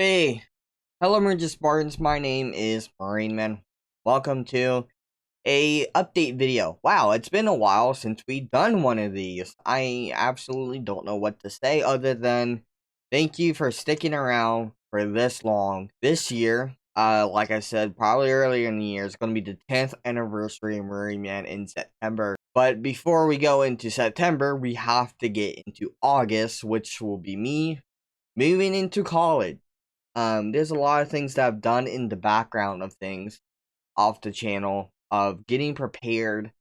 Hey, hello Emergent Spartans, my name is Marineman. Welcome to a update video. Wow, it's been a while since we've done one of these. I absolutely don't know what to say other than thank you for sticking around for this long. This year, like I said, probably earlier in the year, it's going to be the 10th anniversary of Marineman in September. But before we go into September, we have to get into August, which will be me moving into college. There's a lot of things that I've done in the background of things off the channel of getting prepared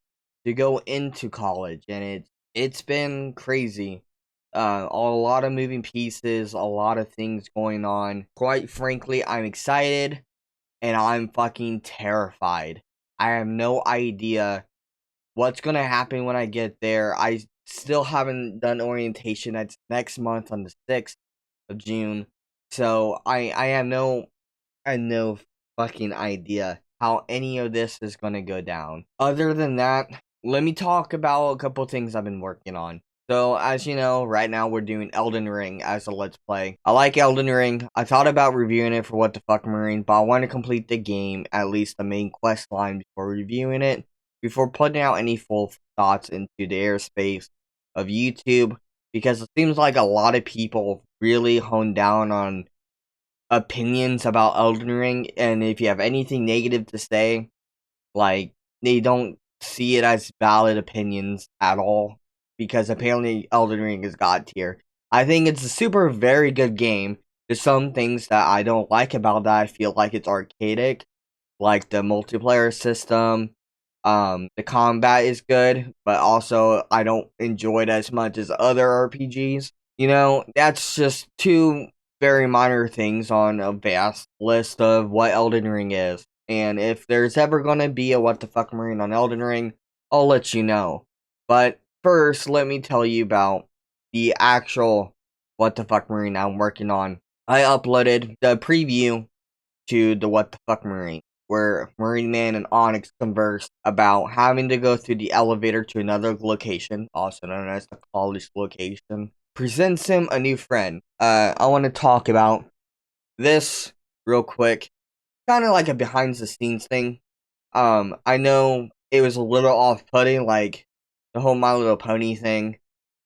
to go into college, and it's been crazy. A lot of moving pieces, a lot of things going on. Quite frankly, I'm excited and I'm fucking terrified. I have no idea what's gonna happen when I get there. I still haven't done orientation. That's next month on the 6th of June. So I have no fucking idea how any of this is gonna go down. Other than that, let me talk about a couple things I've been working on. So, as you know, right now we're doing Elden Ring as a Let's Play. I like Elden Ring. I thought about reviewing it for What the Fuck Marine, but I want to complete the game, at least the main quest line, before reviewing it, before putting out any full thoughts into the airspace of YouTube, because it seems like a lot of people really hone down on opinions about Elden Ring, and if you have anything negative to say, like, they don't see it as valid opinions at all, because apparently Elden Ring is god tier. I think it's a super very good game. There's some things that I don't like about that. I feel like it's archaic, like the multiplayer system. The combat is good, but also I don't enjoy it as much as other RPGs. You know, that's just two very minor things on a vast list of what Elden Ring is. And if there's ever gonna be a What the Fuck Marine on Elden Ring, I'll let you know. But first, let me tell you about the actual What the Fuck Marine I'm working on. I uploaded the preview to the What the Fuck Marine, where Marineman and Onyx converse about having to go through the elevator to another location, also known as the college location. Presents him a new friend. I want to talk about this real quick. Kind of like a behind the scenes thing. I know it was a little off-putting, like the whole My Little Pony thing,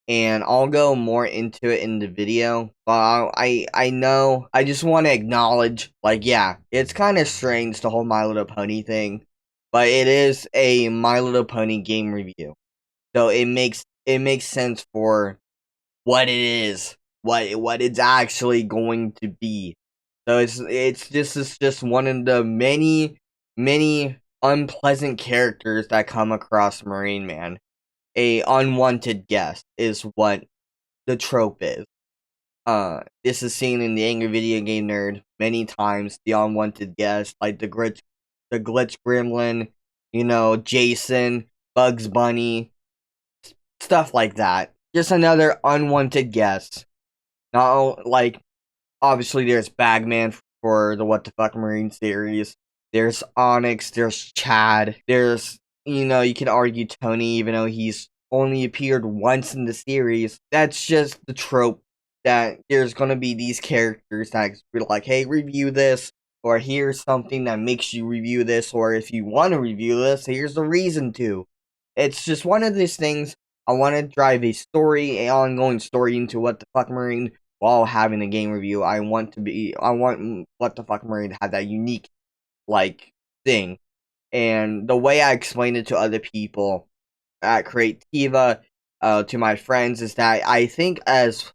and I'll go more into it in the video. But I know I just want to acknowledge, like, yeah, it's kind of strange the whole My Little Pony thing, but it is a My Little Pony game review, so it makes sense for what it is, what it's actually going to be. So it's just one of the many unpleasant characters that come across Marineman. A unwanted guest is what the trope is. This is seen in the Angry Video Game Nerd many times. The unwanted guest, like the glitch gremlin, you know, Jason, Bugs Bunny, stuff like that. Just another unwanted guest. Not like, obviously there's Bagman for the What the Fuck Marine series. There's Onyx, there's Chad, there's, you know, you could argue Tony, even though he's only appeared once in the series. That's just the trope, that there's gonna be these characters that be like, hey, review this, or here's something that makes you review this, or if you want to review this, here's the reason to. It's just one of these things. I want to drive a story, an ongoing story into What the Fuck Marine while having a game review. I want What the Fuck Marine to have that unique, like, thing. And the way I explained it to other people at Creativa, to my friends, is that I think as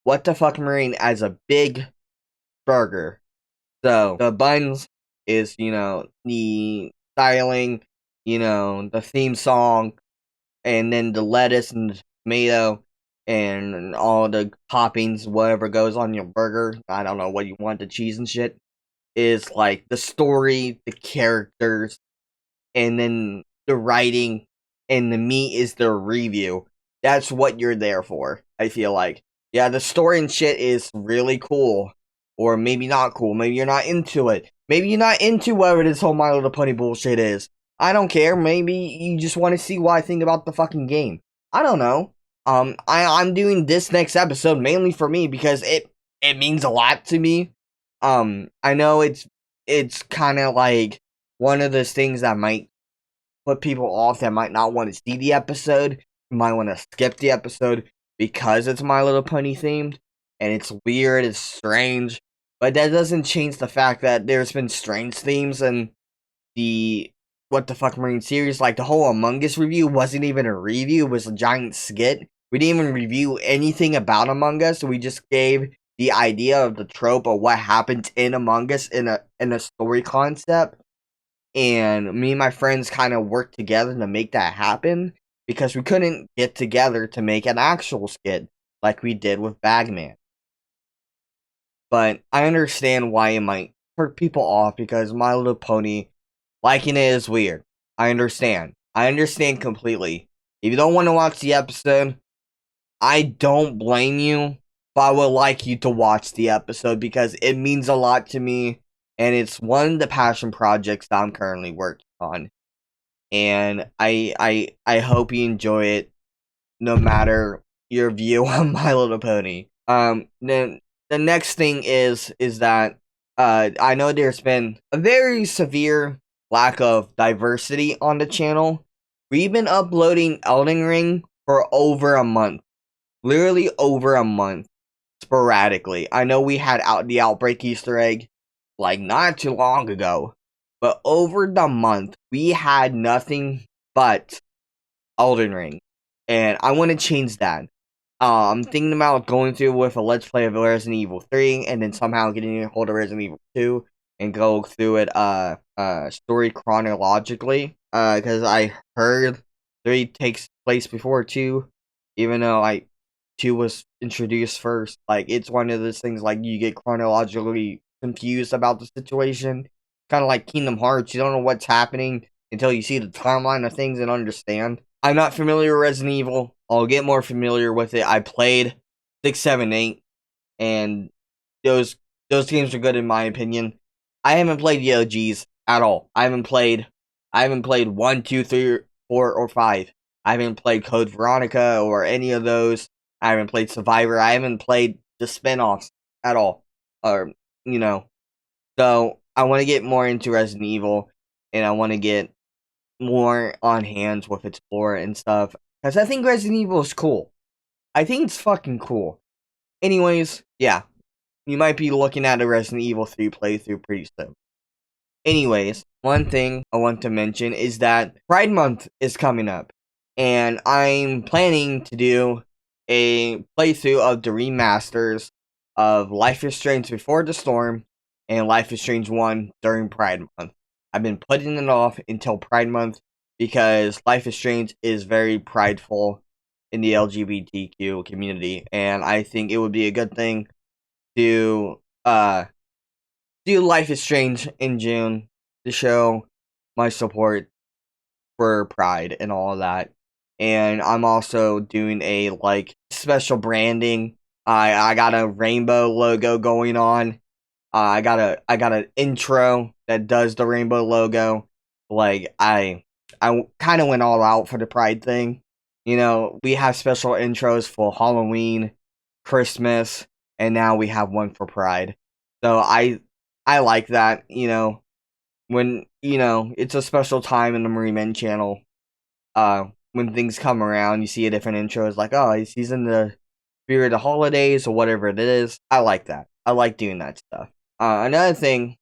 What the Fuck Marine as a big burger. So the buns is, you know, the styling, you know, the theme song, and then the lettuce and the tomato and all the toppings, whatever goes on your burger. I don't know what you want, the cheese and shit. Is like the story, the characters, and then the writing, and the meat is the review. That's what you're there for, I feel like. Yeah, the story and shit is really cool. Or maybe not cool. Maybe you're not into it. Maybe you're not into whatever this whole My Little Pony bullshit is. I don't care. Maybe you just want to see what I think about the fucking game. I don't know. I'm doing this next episode mainly for me because it means a lot to me. I know it's kind of like one of those things that might put people off that might not want to see the episode, might want to skip the episode because it's My Little Pony themed, and it's weird, it's strange, but that doesn't change the fact that there's been strange themes in the What the Fuck Marine series. Like, the whole Among Us review wasn't even a review, it was a giant skit. We didn't even review anything about Among Us, we just gave the idea of the trope of what happens in Among Us in a story concept. And me and my friends kind of worked together to make that happen because we couldn't get together to make an actual skit like we did with Bagman. But I understand why it might hurt people off because My Little Pony liking it is weird. I understand. I understand completely. If you don't want to watch the episode, I don't blame you, but I would like you to watch the episode because it means a lot to me, and it's one of the passion projects that I'm currently working on. And I hope you enjoy it, no matter your view on My Little Pony. Then the next thing is that I know there's been a very severe lack of diversity on the channel. We've been uploading Elden Ring for over a month. Literally over a month, sporadically. I know we had the Outbreak Easter egg, like, not too long ago, but over the month, we had nothing but Elden Ring, and I want to change that. I'm thinking about going through with a Let's Play of Resident Evil 3, and then somehow getting a hold of Resident Evil 2, and go through it, story chronologically, because I heard 3 takes place before 2, even though 2 was introduced first. Like, it's one of those things, like, you get chronologically confused about the situation. Kind of like Kingdom Hearts, you don't know what's happening until you see the timeline of things and understand. I'm not familiar with Resident Evil. I'll get more familiar with it. I played 6, 7, 8, and those games are good in my opinion. I haven't played the OGs at all. I haven't played 1, 2, 3, 4, or 5. I haven't played Code Veronica or any of those. I haven't played Survivor. I haven't played the spin-offs at all. Or, So, I want to get more into Resident Evil, and I want to get more on hands with its lore and stuff. Because I think Resident Evil is cool. I think it's fucking cool. Anyways, yeah. You might be looking at a Resident Evil 3 playthrough pretty soon. Anyways, one thing I want to mention is that Pride Month is coming up. And I'm planning to do a playthrough of the remasters of Life is Strange Before the Storm and Life is Strange 1 during Pride Month. I've been putting it off until Pride Month because Life is Strange is very prideful in the LGBTQ community, and I think it would be a good thing to do Life is Strange in June to show my support for Pride and all of that. And I'm also doing a special branding. I got a rainbow logo going on. I got an intro that does the rainbow logo. Like, I kind of went all out for the Pride thing. We have special intros for Halloween, Christmas, and now we have one for Pride. So I like that, when, it's a special time in the Marineman channel. When things come around, you see a different intro. It's like, oh, he's in the spirit of the holidays or whatever it is. I like that. I like doing that stuff. Another thing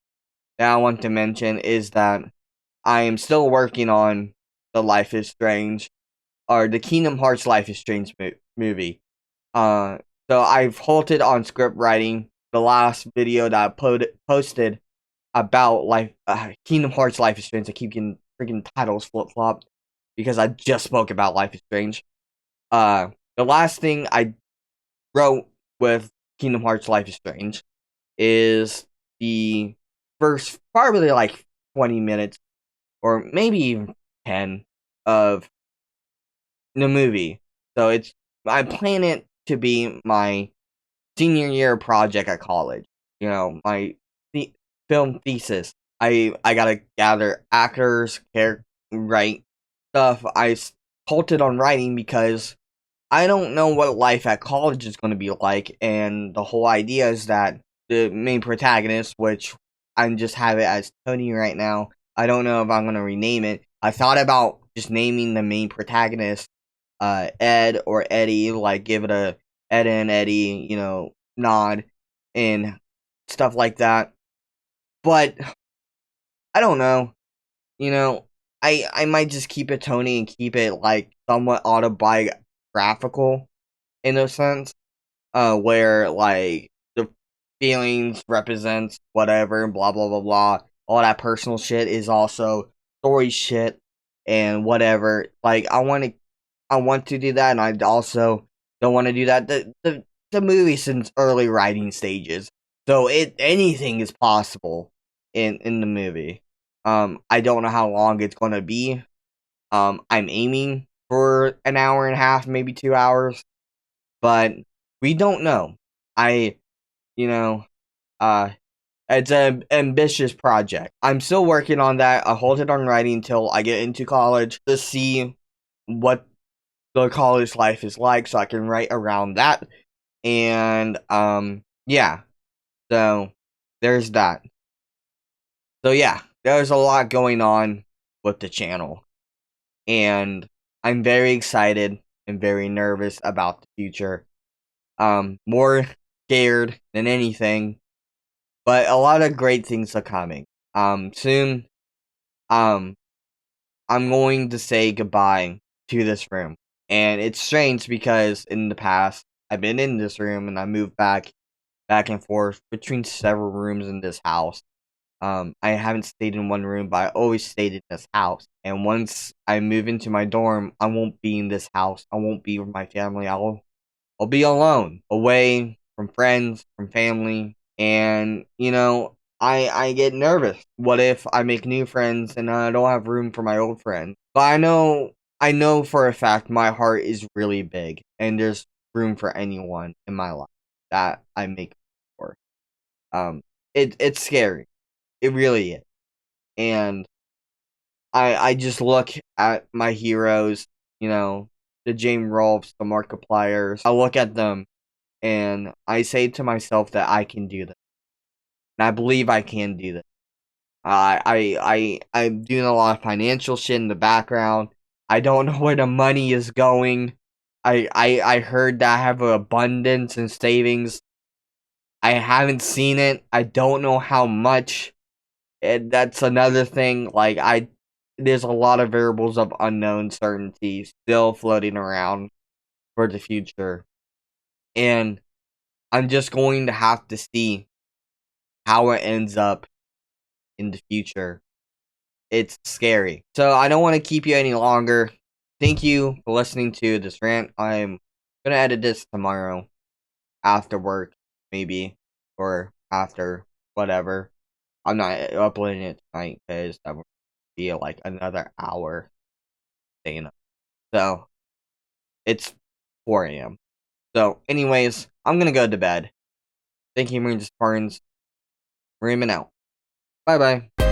that I want to mention is that I am still working on the Life is Strange, or the Kingdom Hearts Life is Strange movie. So I've halted on script writing. The last video that I posted about Kingdom Hearts Life is Strange, I keep getting freaking titles flip-flopped because I just spoke about Life is Strange. The last thing I wrote with Kingdom Hearts Life is Strange is the first probably 20 minutes or maybe even 10 of the movie. So I plan it to be my senior year project at college. My film thesis. I gotta gather actors, write stuff. I halted on writing because I don't know what life at college is going to be like, and the whole idea is that the main protagonist, which I'm just have it as Tony right now. I don't know if I'm gonna rename it. I thought about just naming the main protagonist Ed or Eddie, like give it a Ed and Eddie, nod and stuff like that. But I don't know. You know, I might just keep it Tony and keep it like somewhat autobiographical in a sense, where like the feelings represents whatever, blah blah blah blah. All that personal shit is also story shit and whatever. Like I want to do that, and I also don't want to do that. The movie's since early writing stages, so anything is possible in the movie. I don't know how long it's gonna be. I'm aiming for an hour and a half, maybe 2 hours, but we don't know. I, you know, uh, it's an ambitious project. I'm still working on that. I hold it on writing until I get into college to see what the college life is like, so I can write around that. And yeah. So there's that. So yeah, there's a lot going on with the channel, and I'm very excited and very nervous about the future. More scared than anything, but a lot of great things are coming. Soon, um, I'm going to say goodbye to this room, and it's strange because in the past I've been in this room and I moved back and forth between several rooms in this house. I haven't stayed in one room, but I always stayed in this house. And once I move into my dorm, I won't be in this house. I won't be with my family. I'll be alone, away from friends, from family, and I get nervous. What if I make new friends and I don't have room for my old friends? But I know for a fact my heart is really big, and there's room for anyone in my life that I make for. It's scary. It really is. And I just look at my heroes, the James Rolfes, the Markipliers. I look at them and I say to myself that I can do this. And I believe I can do this. I'm doing a lot of financial shit in the background. I don't know where the money is going. I heard that I have an abundance in savings. I haven't seen it. I don't know how much. And that's another thing. Like there's a lot of variables of unknown certainty still floating around for the future. And I'm just going to have to see how it ends up in the future. It's scary. So I don't want to keep you any longer. Thank you for listening to this rant. I'm going to edit this tomorrow after work, maybe, or after whatever. I'm not uploading it tonight because that would be like another hour staying up. So it's 4 a.m. So, anyways, I'm going to go to bed. Thank you, Marine Spartans. Marineman out. Bye bye.